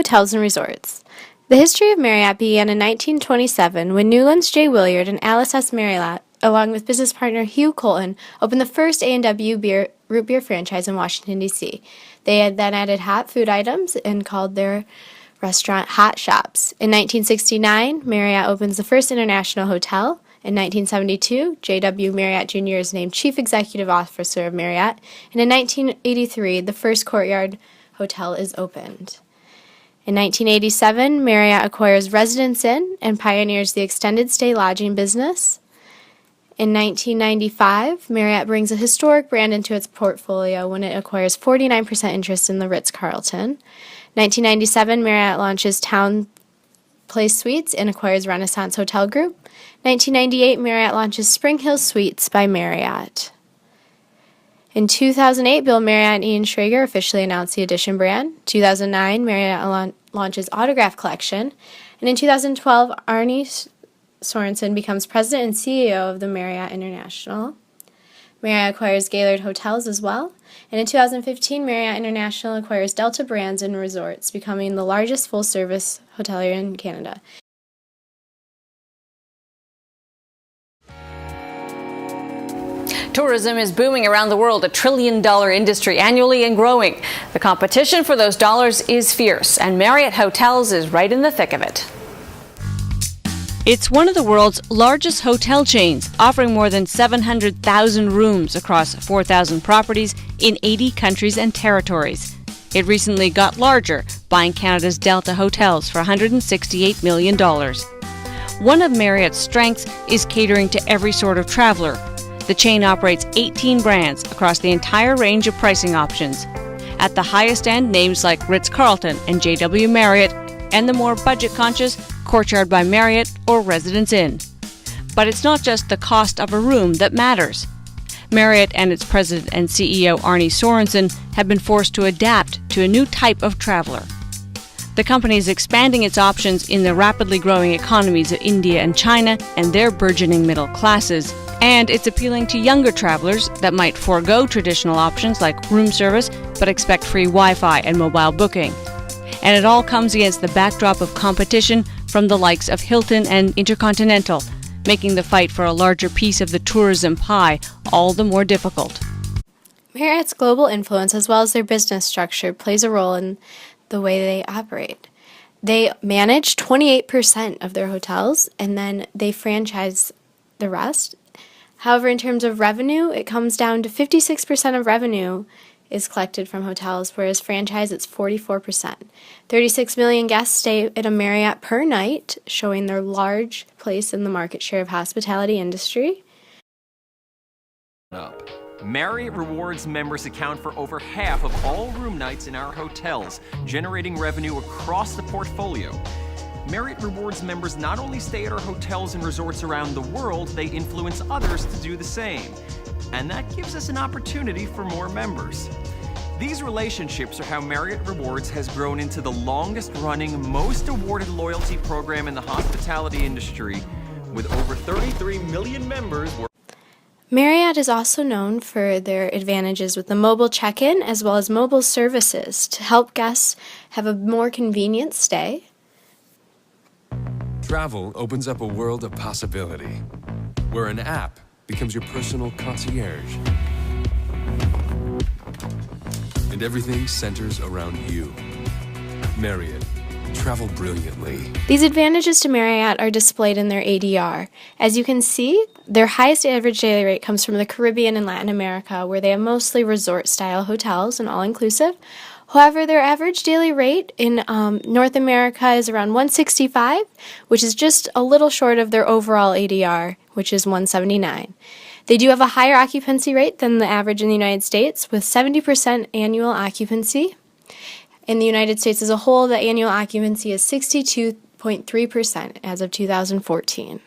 Hotels and Resorts. The history of Marriott began in 1927 when Newlands J. Williard and Alice S. Marriott, along with business partner Hugh Colton, opened the first A&W root beer franchise in Washington, D.C. They had then added hot food items and called their restaurant Hot Shops. In 1969, Marriott opens the first international hotel. In 1972, J.W. Marriott Jr. is named Chief Executive Officer of Marriott, and in 1983, the first Courtyard Hotel is opened. In 1987, Marriott acquires Residence Inn and pioneers the extended stay lodging business. In 1995, Marriott brings a historic brand into its portfolio when it acquires 49% interest in the Ritz-Carlton. 1997, Marriott launches Town Place Suites and acquires Renaissance Hotel Group. 1998, Marriott launches Spring Hill Suites by Marriott. In 2008, Bill Marriott and Ian Schrager officially announced the Edition brand. 2009, Marriott launches Autograph Collection. And in 2012, Arnie Sorensen becomes president and CEO of the Marriott International. Marriott acquires Gaylord Hotels as well. And in 2015, Marriott International acquires Delta Brands and Resorts, becoming the largest full-service hotelier in Canada. Tourism is booming around the world, a $1 trillion industry annually and growing. The competition for those dollars is fierce, and Marriott Hotels is right in the thick of it. It's one of the world's largest hotel chains, offering more than 700,000 rooms across 4,000 properties in 80 countries and territories. It recently got larger, buying Canada's Delta Hotels for $168 million. One of Marriott's strengths is catering to every sort of traveler. The chain operates 18 brands across the entire range of pricing options. At the highest end, names like Ritz-Carlton and J.W. Marriott, and the more budget-conscious Courtyard by Marriott or Residence Inn. But it's not just the cost of a room that matters. Marriott and its president and CEO Arnie Sorensen have been forced to adapt to a new type of traveler. The company is expanding its options in the rapidly growing economies of India and China and their burgeoning middle classes, and it's appealing to younger travelers that might forego traditional options like room service but expect free Wi-Fi and mobile booking. And it all comes against the backdrop of competition from the likes of Hilton and Intercontinental, making the fight for a larger piece of the tourism pie all the more difficult. Marriott's global influence as well as their business structure plays a role in the way they operate. They manage 28% of their hotels and then they franchise the rest. However, in terms of revenue, it comes down to 56% of revenue is collected from hotels, whereas franchise it's 44%. 36 million guests stay at a Marriott per night, showing their large place in the market share of hospitality industry. Marriott Rewards members account for over half of all room nights in our hotels, generating revenue across the portfolio. Marriott Rewards members not only stay at our hotels and resorts around the world, they influence others to do the same. And that gives us an opportunity for more members. These relationships are how Marriott Rewards has grown into the longest-running, most awarded loyalty program in the hospitality industry, with over 33 million members. Marriott is also known for their advantages with the mobile check-in as well as mobile services to help guests have a more convenient stay. Travel opens up a world of possibility, where an app becomes your personal concierge. And everything centers around you. Marriott. Travel brilliantly. These advantages to Marriott are displayed in their ADR. As you can see, their highest average daily rate comes from the Caribbean and Latin America, where they have mostly resort-style hotels and all-inclusive. However, their average daily rate in North America is around $165, which is just a little short of their overall ADR, which is $179. They do have a higher occupancy rate than the average in the United States, with 70% annual occupancy. In the United States as a whole, the annual occupancy is 62.3% as of 2014.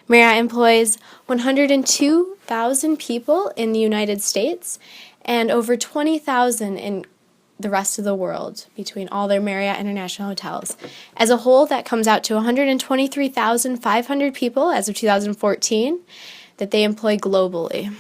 Marriott employs 102,000 people in the United States and over 20,000 in the rest of the world between all their Marriott International hotels. As a whole, that comes out to 123,500 people as of 2014 that they employ globally.